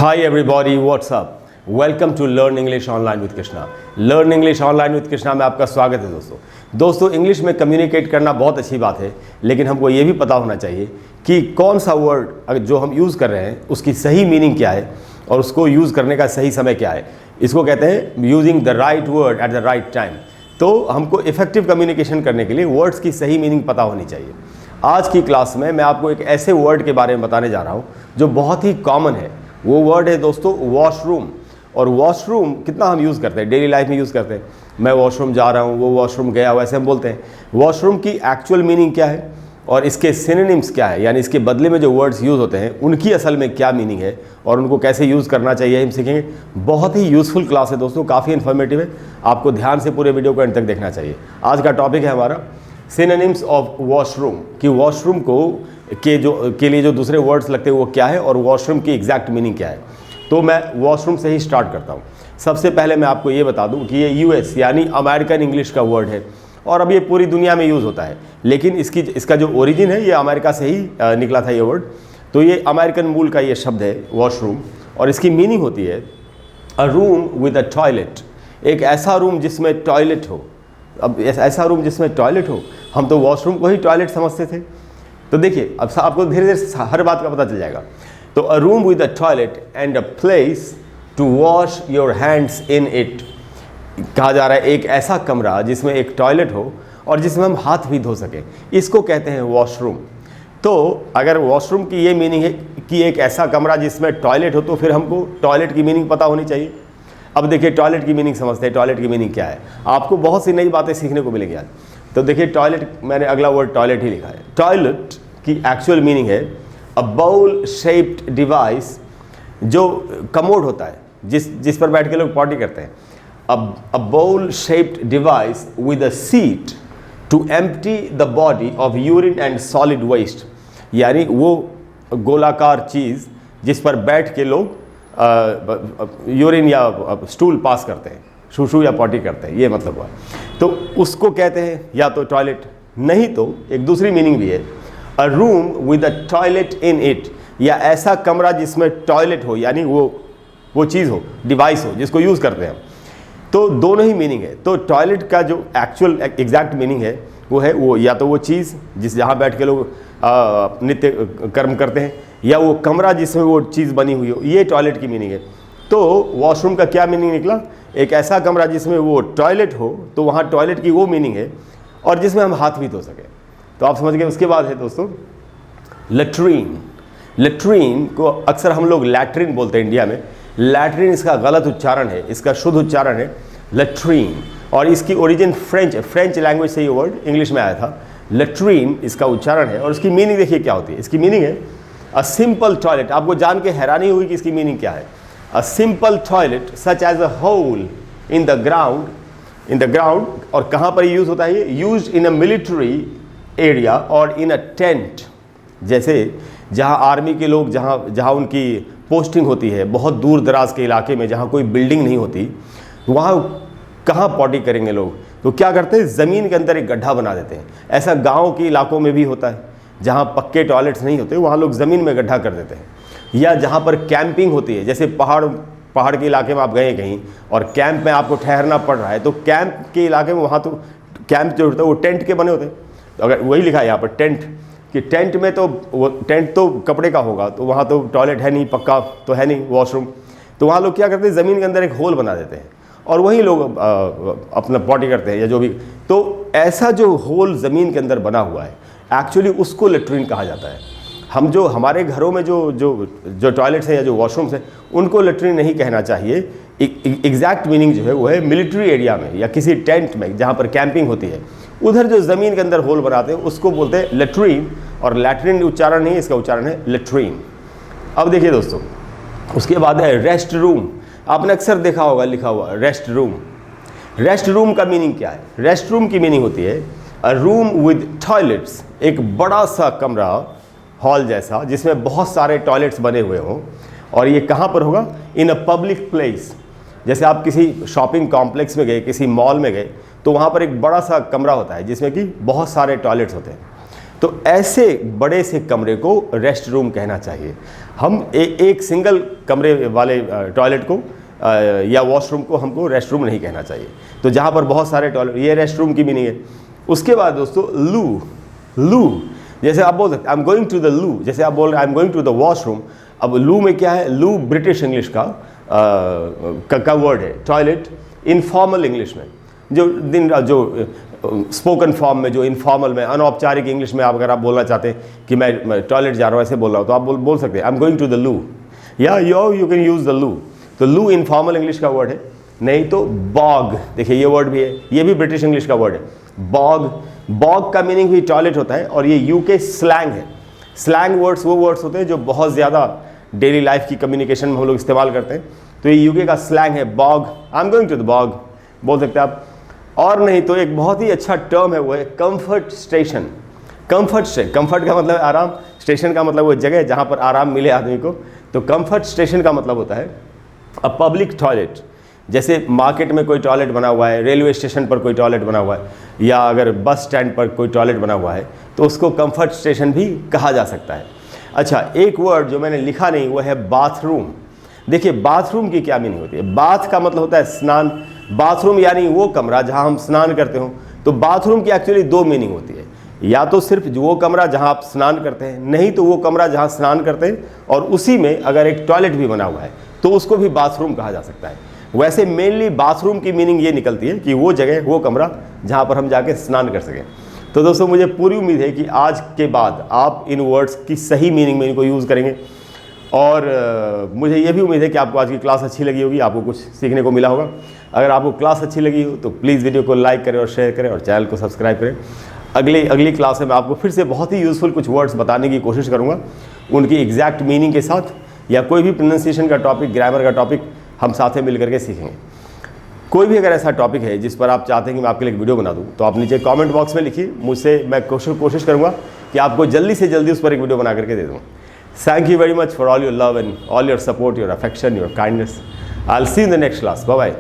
Hi everybody, what's up? Welcome to Learn English Online with Krishna. Learn English Online with Krishna में आपका स्वागत है दोस्तों English में कम्युनिकेट करना बहुत अच्छी बात है, लेकिन हमको ये भी पता होना चाहिए कि कौन सा वर्ड जो हम यूज़ कर रहे हैं उसकी सही मीनिंग क्या है और उसको यूज़ करने का सही समय क्या है। इसको कहते हैं using the right word at the right time. तो हमको इफेक्टिव कम्युनिकेशन करने के लिए वर्ड्स की सही मीनिंग पता होनी चाहिए। आज की क्लास में मैं आपको एक ऐसे वर्ड के बारे में बताने जा रहा हूँ जो बहुत ही कॉमन है। वो वर्ड है दोस्तों वॉशरूम। और वॉशरूम कितना हम यूज़ करते हैं, डेली लाइफ में यूज़ करते हैं। मैं वॉशरूम जा रहा हूँ, वो वॉशरूम गया, वैसे हम बोलते हैं। वॉशरूम की एक्चुअल मीनिंग क्या है और इसके सिनोनिम्स क्या है, यानी इसके बदले में जो वर्ड्स यूज़ होते हैं उनकी असल में क्या मीनिंग है और उनको कैसे यूज़ करना चाहिए हम सीखेंगे। बहुत ही यूज़फुल क्लास है दोस्तों, काफ़ी इन्फॉर्मेटिव है। आपको ध्यान से पूरे वीडियो को एंड तक देखना चाहिए। आज का टॉपिक है हमारा सिनोनिम्स ऑफ वॉशरूम, कि वॉशरूम के लिए जो दूसरे वर्ड्स लगते हैं वो क्या है और वॉशरूम की एग्जैक्ट मीनिंग क्या है। तो मैं वॉशरूम से ही स्टार्ट करता हूँ। सबसे पहले मैं आपको ये बता दूँ कि ये यूएस यानी अमेरिकन इंग्लिश का वर्ड है और अब ये पूरी दुनिया में यूज़ होता है, लेकिन इसका जो ओरिजिन है ये अमेरिका से ही निकला था ये वर्ड। तो ये अमेरिकन मूल का ये शब्द है वॉशरूम, और इसकी मीनिंग होती है अ रूम विद अ टॉयलेट। एक ऐसा रूम जिसमें टॉयलेट हो। अब ऐसा रूम जिसमें टॉयलेट हो, हम तो वॉशरूम को ही टॉयलेट समझते थे। तो देखिए अब आपको धीरे धीरे हर बात का पता चल जाएगा। तो a room with a toilet and a place to wash your hands in it. कहा जा रहा है एक ऐसा कमरा जिसमें एक टॉयलेट हो और जिसमें हम हाथ भी धो सकें, इसको कहते हैं वॉशरूम। तो अगर वॉशरूम की ये मीनिंग है कि एक ऐसा कमरा जिसमें टॉयलेट हो, तो फिर हमको टॉयलेट की मीनिंग पता होनी चाहिए। अब देखिए टॉयलेट की मीनिंग समझते हैं। टॉयलेट की मीनिंग क्या है, आपको बहुत सी नई बातें सीखने को मिलेंगी आज। तो देखिए टॉयलेट, मैंने अगला वर्ड टॉयलेट ही लिखा है। टॉयलेट की एक्चुअल मीनिंग है अ बाउल शेप्ड डिवाइस, जो कमोड होता है जिस पर बैठ के लोग पॉटी करते हैं। A bowl shaped device with a seat to empty the body of urine and solid waste, यानी वो गोलाकार चीज़ जिस पर बैठ के लोग यूरिन या स्टूल पास करते हैं, शूशू या पॉटी करते हैं, ये मतलब हुआ। तो उसको कहते हैं या तो टॉयलेट, नहीं तो एक दूसरी मीनिंग भी है अ room with a toilet in it, या ऐसा कमरा जिसमें टॉयलेट हो, यानी वो चीज़ हो, डिवाइस हो जिसको यूज़ करते हैं। तो दोनों ही मीनिंग है। तो टॉयलेट का जो एक्चुअल एग्जैक्ट मीनिंग है वो है वो या तो वो चीज़ जहाँ बैठ के लोग नित्य कर्म करते हैं, या वो कमरा जिसमें वो चीज़ बनी हुई हो, ये टॉयलेट की मीनिंग है। तो वॉशरूम का क्या मीनिंग निकला, एक ऐसा कमरा जिसमें वो टॉयलेट हो, तो वहाँ टॉयलेट की वो मीनिंग है और जिसमें हम हाथ भी धो सकें। तो आप समझ गए। उसके बाद है दोस्तों लेट्रीन। लेट्रीन को अक्सर हम लोग लैट्रिन बोलते हैं इंडिया में। लैट्रिन इसका गलत उच्चारण है, इसका शुद्ध उच्चारण है लेट्रीन, और इसकी ओरिजिन फ्रेंच लैंग्वेज से ये वर्ड इंग्लिश में आया था। लेट्रीन इसका उच्चारण है और इसकी मीनिंग देखिए क्या होती है। इसकी मीनिंग है अ सिंपल टॉयलेट। आपको जान के हैरानी हुई कि इसकी मीनिंग क्या है। A simple toilet such as a hole in the ground. और कहाँ पर यूज़ होता है ये, use in a military area और इन अ टेंट। जैसे जहाँ आर्मी के लोग जहाँ उनकी पोस्टिंग होती है, बहुत दूर दराज के इलाके में जहाँ कोई बिल्डिंग नहीं होती, वहाँ कहाँ पॉटी करेंगे लोग, तो क्या करते हैं, ज़मीन के अंदर एक गड्ढा बना देते हैं। ऐसा गांव के इलाकों में भी होता है, जहाँ पक्के टॉयलेट्स नहीं होते वहाँ लोग ज़मीन में गड्ढा कर देते हैं। या जहाँ पर कैंपिंग होती है, जैसे पहाड़ के इलाके में आप गए कहीं और कैंप में आपको ठहरना पड़ रहा है, तो कैंप के इलाके में वहाँ तो कैंप जो होता है वो टेंट के बने होते हैं। तो अगर वही लिखा है यहाँ पर टेंट, कि टेंट में तो वो टेंट तो कपड़े का होगा, तो वहाँ तो टॉयलेट है नहीं, पक्का तो है नहीं वॉशरूम। तो वहाँ लोग क्या करते हैं, ज़मीन के अंदर एक होल बना देते हैं और वहीं लोग अपना पॉटी करते हैं या जो भी। तो ऐसा जो होल ज़मीन के अंदर बना हुआ है, एक्चुअली उसको लेट्रिन कहा जाता है। हम जो हमारे घरों में जो टॉयलेट्स हैं या जो वॉशरूम्स हैं, उनको लेट्रिन नहीं कहना चाहिए। एग्जैक्ट मीनिंग जो है वो है मिलिट्री एरिया में या किसी टेंट में जहाँ पर कैंपिंग होती है, उधर जो ज़मीन के अंदर होल बनाते हैं उसको बोलते हैं लेट्रिन। और लैट्रिन उच्चारण नहीं, इसका उच्चारण है लेट्रिन। अब देखिए दोस्तों, उसके बाद है रेस्ट रूम। आपने अक्सर देखा होगा लिखा हुआ रेस्ट रूम। रेस्ट रूम का मीनिंग क्या है, रेस्ट रूम की मीनिंग होती है अ रूम विद टॉयलेट्स, एक बड़ा सा कमरा, हॉल जैसा, जिसमें बहुत सारे टॉयलेट्स बने हुए हों। और ये कहाँ पर होगा, इन अ पब्लिक प्लेस। जैसे आप किसी शॉपिंग कॉम्प्लेक्स में गए, किसी मॉल में गए, तो वहाँ पर एक बड़ा सा कमरा होता है जिसमें कि बहुत सारे टॉयलेट्स होते हैं। तो ऐसे बड़े से कमरे को रेस्ट रूम कहना चाहिए। हम एक सिंगल कमरे वाले टॉयलेट को या वॉशरूम को हमको रेस्ट रूम नहीं कहना चाहिए। तो जहाँ पर बहुत सारे टॉयलेट, ये रेस्ट रूम की मीनिंग है। उसके बाद दोस्तों लू, जैसे आप बोल सकते I am going to the loo, जैसे आप बोल रहे I am going to the washroom. अब लू में क्या है, लू ब्रिटिश इंग्लिश का वर्ड है, टॉयलेट इनफॉर्मल इंग्लिश में, जो स्पोकन फॉर्म में, जो इनफॉर्मल में, अनौपचारिक इंग्लिश में अगर आप बोलना चाहते हैं कि मैं टॉयलेट जा रहा हूँ, ऐसे बोल रहा हूँ, तो आप बोल सकते हैं I am going to the loo, या यू कैन यूज़ द लू। तो लू इनफॉर्मल इंग्लिश का वर्ड है। नहीं तो बॉग, देखिए ये वर्ड भी है, ये भी ब्रिटिश इंग्लिश का वर्ड है, बॉग का मीनिंग भी टॉयलेट होता है, और ये यूके स्लैंग है। स्लैंग वर्ड्स वो वर्ड्स होते हैं जो बहुत ज़्यादा डेली लाइफ की कम्युनिकेशन में हम लोग इस्तेमाल करते हैं। तो ये यूके का स्लैंग है bog, I am going to the bog बोल सकते हैं आप। और नहीं तो एक बहुत ही अच्छा टर्म है, वो है कंफर्ट स्टेशन। कंफर्ट का मतलब आराम, स्टेशन का मतलब वो जगह जहाँ पर आराम मिले आदमी को। तो कंफर्ट स्टेशन का मतलब होता है अ पब्लिक टॉयलेट। जैसे मार्केट में कोई टॉयलेट बना हुआ है, रेलवे स्टेशन पर कोई टॉयलेट बना हुआ है, या अगर बस स्टैंड पर कोई टॉयलेट बना हुआ है, तो उसको कंफर्ट स्टेशन भी कहा जा सकता है। अच्छा, एक वर्ड जो मैंने लिखा नहीं वो है बाथरूम। देखिए बाथरूम की क्या मीनिंग होती है। बाथ का मतलब होता है स्नान, बाथरूम यानी वो कमरा जहां हम स्नान करते हो। तो बाथरूम की एक्चुअली दो मीनिंग होती है, या तो सिर्फ वो कमरा जहां आप स्नान करते हैं, नहीं तो वो कमरा जहां स्नान करते हैं और उसी में अगर एक टॉयलेट भी बना हुआ है तो उसको भी बाथरूम कहा जा सकता है। वैसे मेनली बाथरूम की मीनिंग ये निकलती है कि वो जगह, वो कमरा जहाँ पर हम जाके स्नान कर सकें। तो दोस्तों मुझे पूरी उम्मीद है कि आज के बाद आप इन वर्ड्स की सही मीनिंग में इनको यूज़ करेंगे, और मुझे ये भी उम्मीद है कि आपको आज की क्लास अच्छी लगी होगी, आपको कुछ सीखने को मिला होगा। अगर आपको क्लास अच्छी लगी हो तो प्लीज़ वीडियो को लाइक करें और शेयर करें और चैनल को सब्सक्राइब करें। अगली क्लास में मैं आपको फिर से बहुत ही यूज़फुल कुछ वर्ड्स बताने की कोशिश करूँगा, उनकी एग्जैक्ट मीनिंग के साथ, या कोई भी प्रोनाउंसिएशन का टॉपिक, ग्रामर का टॉपिक हम साथ में मिल करके सीखेंगे। कोई भी अगर ऐसा टॉपिक है जिस पर आप चाहते हैं कि मैं आपके लिए एक वीडियो बना दूं, तो आप नीचे कमेंट बॉक्स में लिखिए, मुझसे मैं कोशिश करूंगा कि आपको जल्दी से जल्दी उस पर एक वीडियो बना करके दे दूँ। Thank you very much for all your love and all your support, your affection, your kindness. I will see you in the next class. Bye bye.